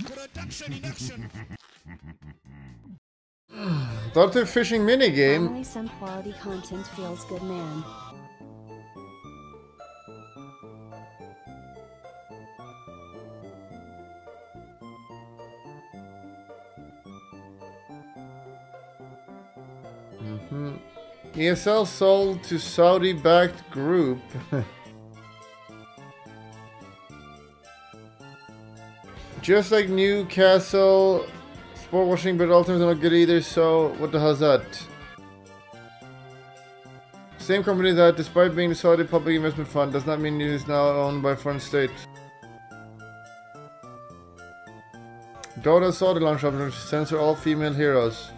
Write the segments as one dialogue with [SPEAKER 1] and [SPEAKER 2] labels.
[SPEAKER 1] Production in action.
[SPEAKER 2] Daughter fishing minigame.
[SPEAKER 3] Finally, some quality content feels good, man.
[SPEAKER 2] ESL sold to Saudi-backed group. Just like Newcastle, sport washing, but ultimately not good either. So what the hell is that? Same company that, despite being the Saudi public investment fund, does not mean it is now owned by a foreign state. Dota Saudi launch option to censor all female heroes.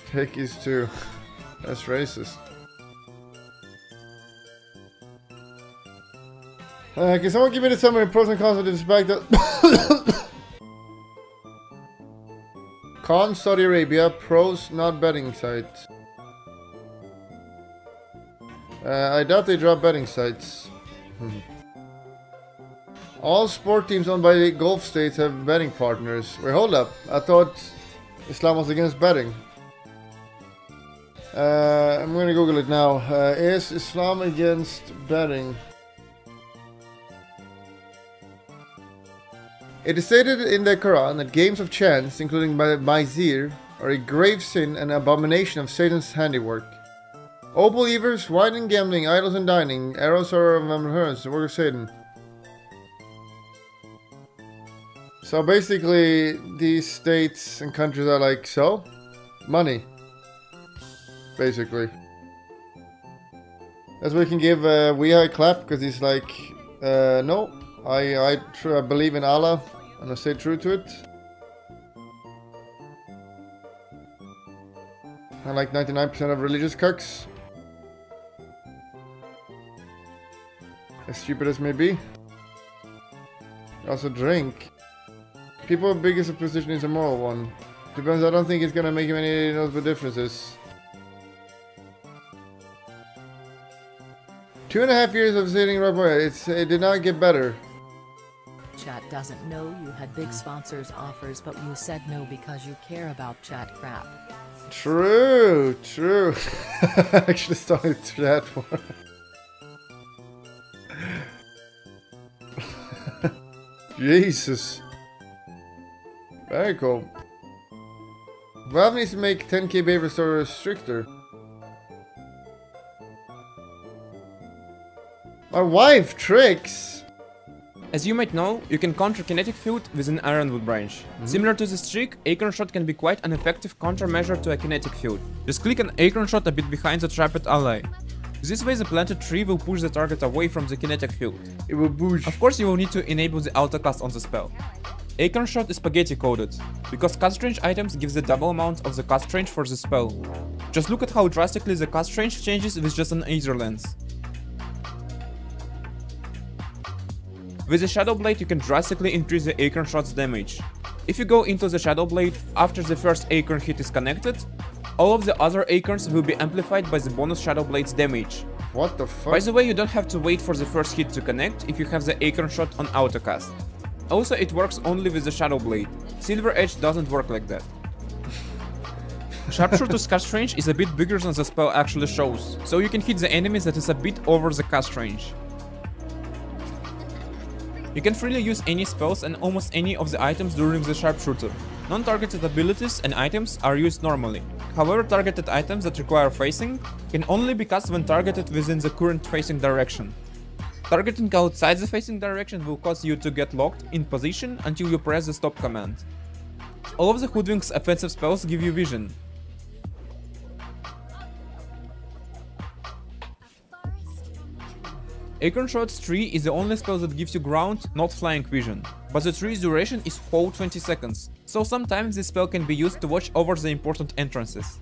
[SPEAKER 2] Take is too. That's racist. Can someone give me the summary pros and cons of this back that Cons Saudi Arabia, pros not betting sites. I doubt they drop betting sites. All sport teams owned by the Gulf states have betting partners. Wait, hold up. I thought Islam was against betting. I'm gonna Google it now. Is Islam against betting? It is stated in the Quran that games of chance, including Maizir, are a grave sin and abomination of Satan's handiwork. O believers, wine and gambling, idols and dining, arrows are of the work of Satan. So basically, these states and countries are like, so? Money. Basically. That's why we can give Weehai a clap, because he's like, no, I believe in Allah, and I stay true to it. I like 99% of religious cucks. As stupid as may be. I also drink. People's biggest position is a moral one. To be honest, I don't think it's gonna make any notable differences. 2.5 years of sitting right by it did not get better.
[SPEAKER 4] Chat doesn't know you had big sponsors offers, but you said no because you care about chat crap.
[SPEAKER 2] True, true. I actually started chat for Jesus. Very cool. Valve needs to make 10k Baby Store stricter. My wife tricks.
[SPEAKER 5] As you might know, you can counter kinetic field with an Ironwood branch. Similar to this trick, Acorn Shot can be quite an effective countermeasure to a kinetic field. Just click an Acorn Shot a bit behind the trapped ally. This way the planted tree will push the target away from the kinetic field.
[SPEAKER 2] It will push.
[SPEAKER 5] Of course you will need to enable the autocast on the spell. Acorn Shot is spaghetti coded, because cast range items gives the double amount of the cast range for the spell. Just look at how drastically the cast range changes with just an Aether Lens. With the Shadow Blade you can drastically increase the Acorn Shot's damage. If you go into the Shadow Blade after the first Acorn hit is connected, all of the other Acorns will be amplified by the bonus Shadow Blade's damage.
[SPEAKER 2] What the fuck?
[SPEAKER 5] By the way, you don't have to wait for the first hit to connect if you have the Acorn Shot on autocast. Also, it works only with the Shadow Blade. Silver Edge doesn't work like that. Sharpshooter's cast range is a bit bigger than the spell actually shows, so you can hit the enemies that is a bit over the cast range. You can freely use any spells and almost any of the items during the Sharpshooter. Non-targeted abilities and items are used normally. However, targeted items that require facing can only be cast when targeted within the current facing direction. Targeting outside the facing direction will cause you to get locked in position until you press the stop command. All of the Hoodwink's offensive spells give you vision. Acorn Shot's tree is the only spell that gives you ground, not flying vision, but the tree's duration is whole 20 seconds, so sometimes this spell can be used to watch over the important entrances.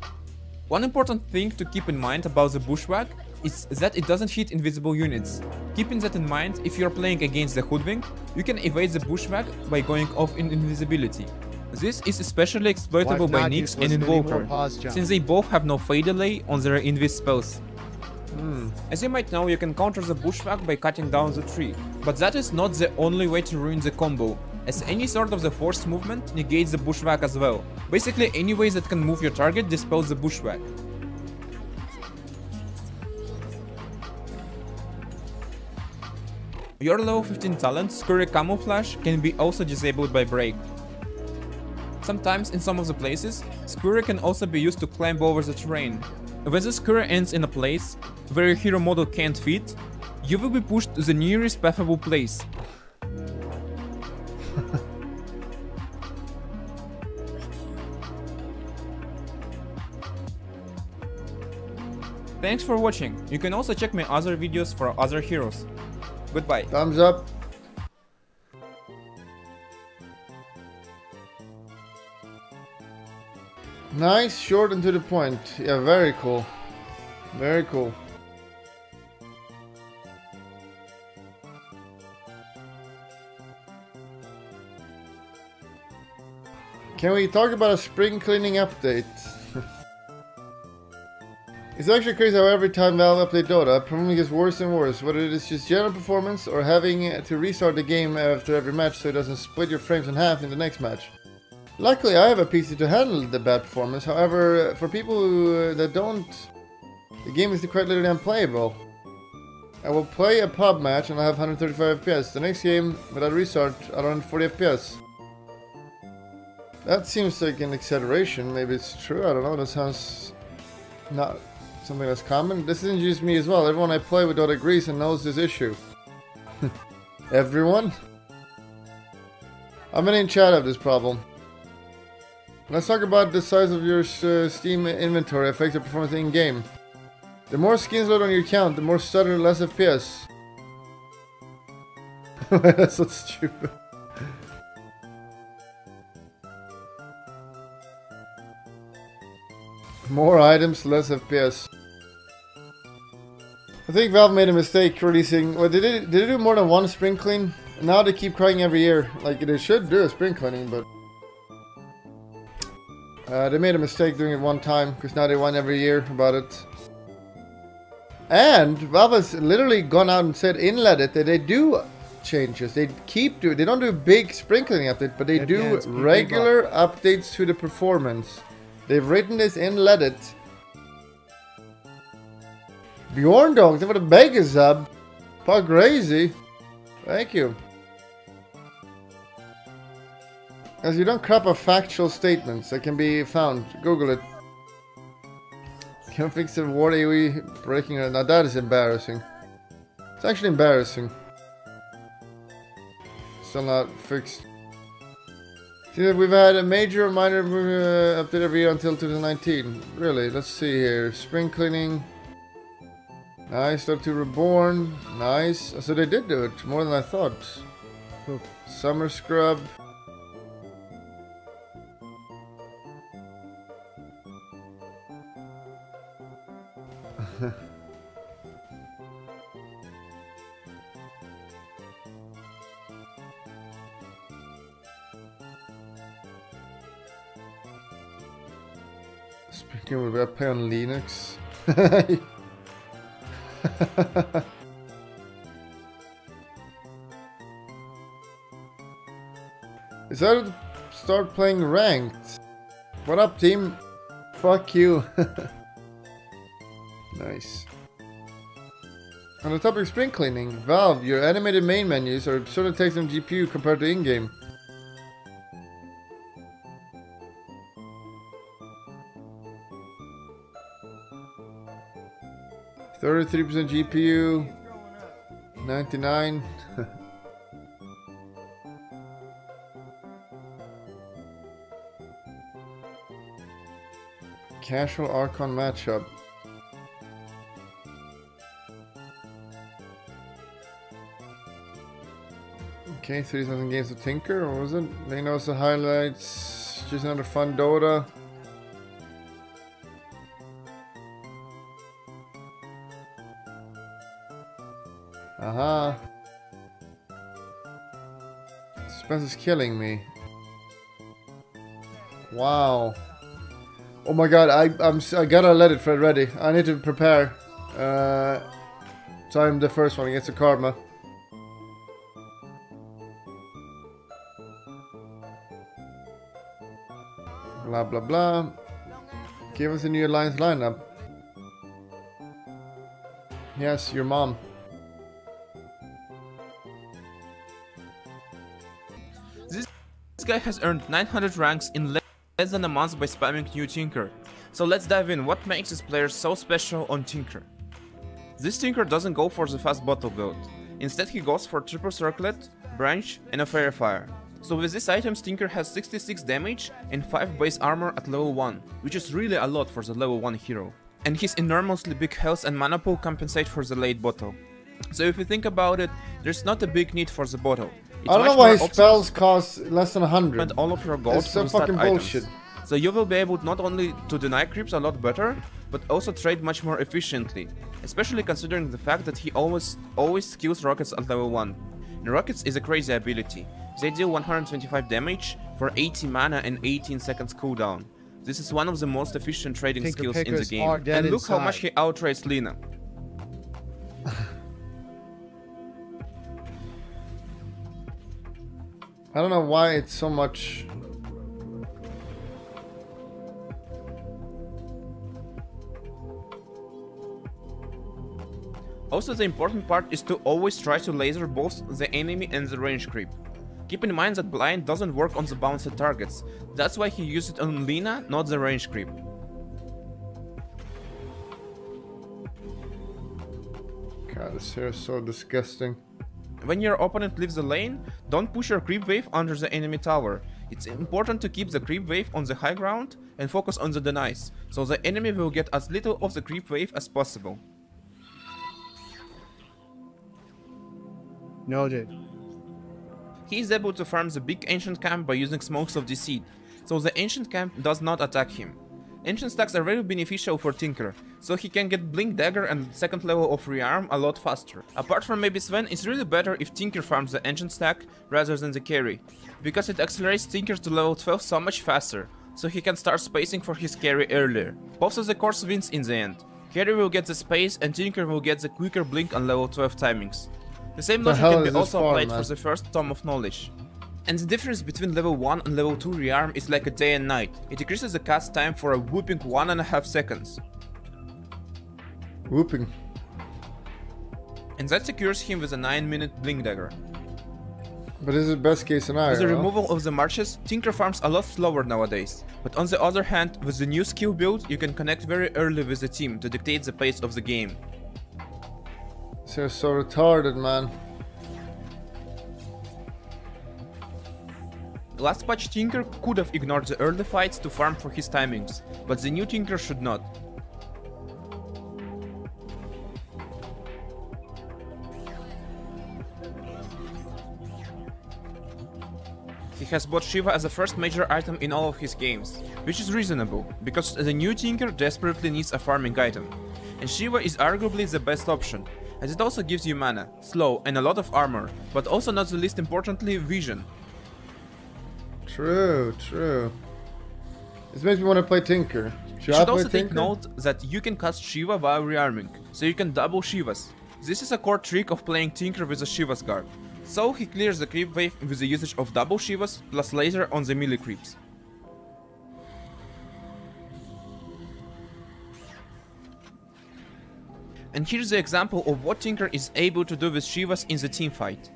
[SPEAKER 5] One important thing to keep in mind about the Bushwhack is that it doesn't hit invisible units. Keeping that in mind, if you're playing against the Hoodwink, you can evade the Bushwhack by going off in invisibility. This is especially exploitable by Nyx and Invoker, since they both have no fade delay on their invis spells. As you might know, you can counter the bushwhack by cutting down the tree, but that is not the only way to ruin the combo, as any sort of the forced movement negates the bushwhack as well. Basically, any way that can move your target dispels the bushwhack. Your level 15 talent, Scurry Camouflage, can be also disabled by Break. Sometimes, in some of the places, Scurry can also be used to climb over the terrain. When the Scurry ends in a place where your hero model can't fit, you will be pushed to the nearest pathable place. Thanks for watching. You can also check my other videos for other heroes. Goodbye.
[SPEAKER 2] Thumbs up. Nice, short and to the point. Yeah, very cool. Very cool. Can we talk about a spring cleaning update? It's actually crazy how every time Valve update Dota, performance gets worse and worse, whether it is just general performance or having to restart the game after every match so it doesn't split your frames in half in the next match. Luckily I have a PC to handle the bad performance, however, for people that don't, the game is quite literally unplayable. I will play a pub match and I have 135 FPS, the next game, without restart, around 40 FPS. That seems like an exaggeration, maybe it's true, I don't know, that sounds not something that's common. This isn't just me as well, everyone I play with Dota agrees and knows this issue. Everyone? How many in chat have this problem? Let's talk about the size of your Steam inventory affects the performance in-game. The more skins load on your account, the more stutter, less FPS. That's so stupid. More items, less FPS. I think Valve made a mistake releasing... Well, did they do more than one spring clean? Now they keep crying every year. Like, they should do a spring cleaning, but... they made a mistake doing it one time, because now they whine every year about it. And Valve has literally gone out and said in LEDDIT that they do changes. They don't do big spring cleaning updates, but they do regular updates to the performance. They've written this in LEDDIT. Bjorn Dog, thank you for the bacon sub. Fuck crazy. Thank you. As you don't crop up factual statements that can be found. Google it. Can't fix the word AoE breaking it. Now that is embarrassing. It's actually embarrassing. Still not fixed. See that we've had a major or minor update every year until 2019. Really, let's see here. Spring cleaning. Nice. Start to Reborn. Nice. So they did do it. More than I thought. Summer scrub. Speaking of, I play on Linux. Decided to start playing ranked. What up, team? Fuck you. Nice. On the topic of spring cleaning, Valve, your animated main menus are sort of takes on GPU compared to in-game. 33% GPU, 99. Casual Archon matchup. Okay, 30,000 games to Tinker, or was it? They know the highlights. Just another fun Dota. Aha. Suspense is killing me. Wow. Oh my god, I gotta let it Fred ready. I need to prepare. Time the first one against the Karma. Blah blah blah. Give us a new alliance lineup. Yes, your mom.
[SPEAKER 5] This guy has earned 900 ranks in less than a month by spamming new Tinker. So let's dive in. What makes this player so special on Tinker? This Tinker doesn't go for the fast bottle build. Instead he goes for triple circlet, branch and a fairy fire. So with this item Tinker has 66 damage and 5 base armor at level 1, which is really a lot for the level 1 hero. And his enormously big health and mana pool compensate for the late bottle. So if you think about it, there's not a big need for the bottle.
[SPEAKER 2] I don't know why his spells cost less than 100.
[SPEAKER 5] Spend all of your gold
[SPEAKER 2] That's some fucking bullshit.
[SPEAKER 5] So you will be able not only to deny creeps a lot better, but also trade much more efficiently. Especially considering the fact that he always skills rockets at level 1. And rockets is a crazy ability. They deal 125 damage for 80 mana and 18 seconds cooldown. This is one of the most efficient trading skills in the game. And look how much he outtrades Lina.
[SPEAKER 2] I don't know why it's so much.
[SPEAKER 5] Also, the important part is to always try to laser both the enemy and the range creep. Keep in mind that blind doesn't work on the bounced targets, that's why he used it on Lina, not the range creep.
[SPEAKER 2] God, this hair is so disgusting.
[SPEAKER 5] When your opponent leaves the lane, don't push your creep wave under the enemy tower. It's important to keep the creep wave on the high ground and focus on the denies, so the enemy will get as little of the creep wave as possible.
[SPEAKER 1] Noted.
[SPEAKER 5] He is able to farm the big ancient camp by using smokes of deceit, so the ancient camp does not attack him. Ancient stacks are very beneficial for Tinker, so he can get Blink Dagger and second level of Rearm a lot faster. Apart from maybe Sven, it's really better if Tinker farms the ancient stack rather than the carry, because it accelerates Tinker to level 12 so much faster, so he can start spacing for his carry earlier. Both of the course wins in the end. Carry will get the space and Tinker will get the quicker blink on level 12 timings. The same logic can be also applied for the first Tome of Knowledge. And the difference between level 1 and level 2 rearm is like a day and night. It decreases the cast time for a whooping 1.5 seconds.
[SPEAKER 2] Whooping.
[SPEAKER 5] And that secures him with a 9-minute Blink Dagger.
[SPEAKER 2] But this is best case scenario.
[SPEAKER 5] With the removal of the marches, Tinker farms a lot slower nowadays. But on the other hand, with the new skill build, you can connect very early with the team to dictate the pace of the game.
[SPEAKER 2] They're so retarded, man.
[SPEAKER 5] Last patch Tinker could have ignored the early fights to farm for his timings, but the new Tinker should not. He has bought Shiva as the first major item in all of his games, which is reasonable, because the new Tinker desperately needs a farming item. And Shiva is arguably the best option, as it also gives you mana, slow and a lot of armor, but also not the least importantly, vision.
[SPEAKER 2] True, true. This makes me want to play Tinker.
[SPEAKER 5] You should also take note that you can cast Shiva while rearming, so you can double Shivas. This is a core trick of playing Tinker with a Shiva's guard. So he clears the creep wave with the usage of double Shivas plus laser on the melee creeps. And here's the example of what Tinker is able to do with Shivas in the teamfight.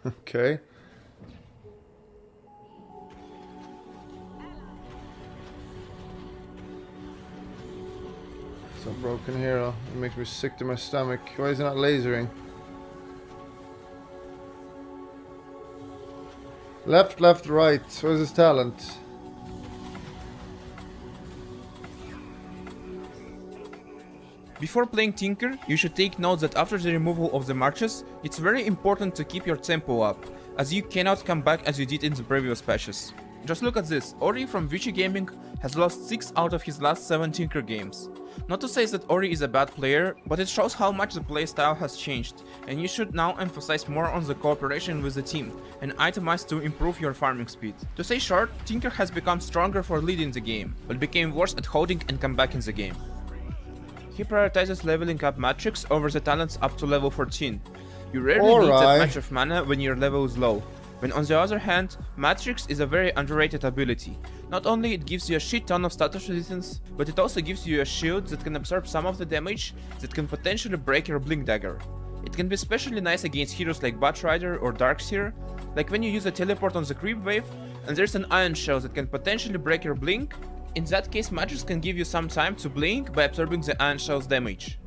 [SPEAKER 2] Okay. So broken hero. It makes me sick to my stomach. Why is it not lasering? Left, left, right. What is his talent?
[SPEAKER 5] Before playing Tinker, you should take note that after the removal of the marches, it's very important to keep your tempo up, as you cannot come back as you did in the previous patches. Just look at this, Ori from Vici Gaming has lost 6 out of his last 7 Tinker games. Not to say that Ori is a bad player, but it shows how much the playstyle has changed, and you should now emphasize more on the cooperation with the team, and itemize to improve your farming speed. To say short, Tinker has become stronger for leading the game, but became worse at holding and comebacking the game. He prioritizes leveling up Matrix over the talents up to level 14. You rarely need that much of mana when your level is low. When on the other hand, Matrix is a very underrated ability. Not only it gives you a shit ton of status resistance, but it also gives you a shield that can absorb some of the damage that can potentially break your Blink Dagger. It can be especially nice against heroes like Batrider or Darkseer, like when you use a teleport on the creep wave and there's an Iron Shell that can potentially break your Blink. In that case, Matrix can give you some time to blink by absorbing the Iron Shell's damage.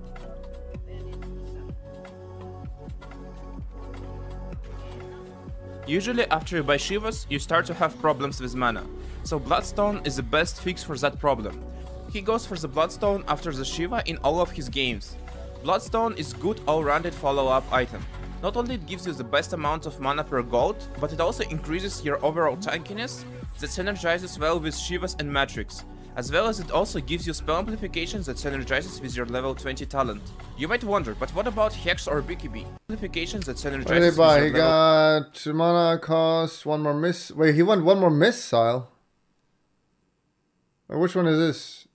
[SPEAKER 5] Usually after you buy Shivas, you start to have problems with mana, so Bloodstone is the best fix for that problem. He goes for the Bloodstone after the Shiva in all of his games. Bloodstone is good all-rounded follow-up item. Not only it gives you the best amount of mana per gold, but it also increases your overall tankiness that synergizes well with Shivas and Matrix, as well as it also gives you spell amplifications that synergizes with your level 20 talent. You might wonder, but what about Hex or BKB? Amplifications that synergizes with your
[SPEAKER 2] He got mana cost, one more miss. Wait, he won one more missile? Wait, which one is this?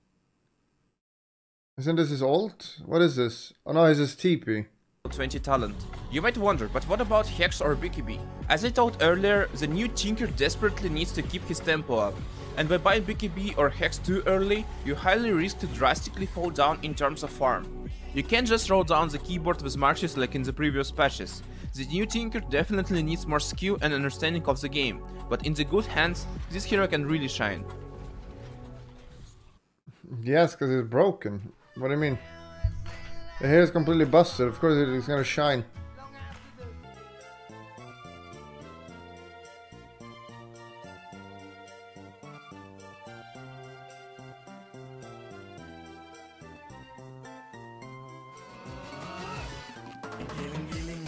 [SPEAKER 2] Isn't this his ult? What is this? Oh no, it's his TP.
[SPEAKER 5] 20 talent. You might wonder, but what about Hex or BKB? As I told earlier, the new Tinker desperately needs to keep his tempo up, and by buying BKB or Hex too early, you highly risk to drastically fall down in terms of farm. You can't just roll down the keyboard with marches like in the previous patches. The new Tinker definitely needs more skill and understanding of the game, but in the good hands, this hero can really shine.
[SPEAKER 2] Yes, because it's broken. What do you mean? The hair is completely busted, of course it's gonna shine.
[SPEAKER 1] Giling-giling,